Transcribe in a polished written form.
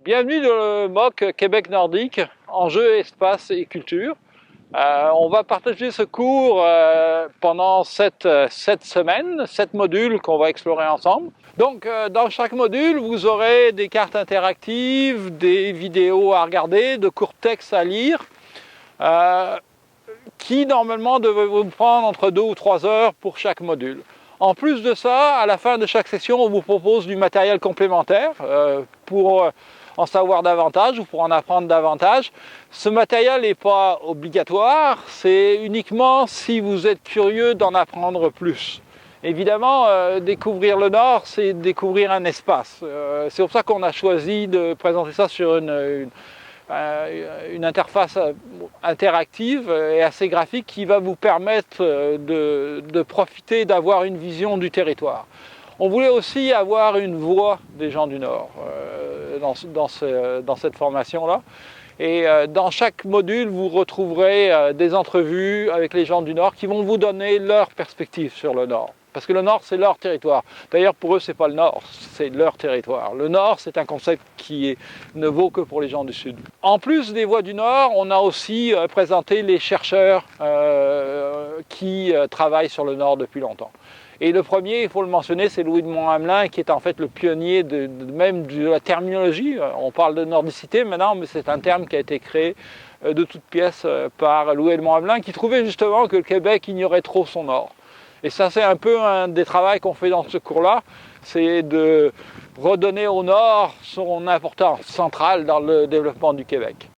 Bienvenue dans le MOOC Québec nordique, enjeux, espace et culture. On va partager ce cours pendant 7 semaines, 7 modules qu'on va explorer ensemble. Donc dans chaque module, vous aurez des cartes interactives, des vidéos à regarder, de courts textes à lire, qui normalement devraient vous prendre entre 2 ou 3 heures pour chaque module. En plus de ça, à la fin de chaque session, on vous propose du matériel complémentaire pour en savoir davantage ou pour en apprendre davantage. Ce matériel n'est pas obligatoire, c'est uniquement si vous êtes curieux d'en apprendre plus. Évidemment, découvrir le Nord, c'est découvrir un espace. C'est pour ça qu'on a choisi de présenter ça sur une interface interactive et assez graphique qui va vous permettre de profiter, d'avoir une vision du territoire. On voulait aussi avoir une voix des gens du Nord dans cette formation-là. Et dans chaque module, vous retrouverez des entrevues avec les gens du Nord qui vont vous donner leur perspective sur le Nord. Parce que le Nord, c'est leur territoire. D'ailleurs, pour eux, c'est pas le Nord, c'est leur territoire. Le Nord, c'est un concept qui ne vaut que pour les gens du Sud. En plus des voix du Nord, on a aussi présenté les chercheurs qui travaillent sur le Nord depuis longtemps. Et le premier, il faut le mentionner, c'est Louis de Mont-Hamelin, qui est en fait le pionnier même de la terminologie. On parle de nordicité maintenant, mais c'est un terme qui a été créé de toutes pièces par Louis de Mont-Hamelin, qui trouvait justement que le Québec ignorait trop son Nord. Et ça, c'est un peu un des travaux qu'on fait dans ce cours-là, c'est de redonner au Nord son importance centrale dans le développement du Québec.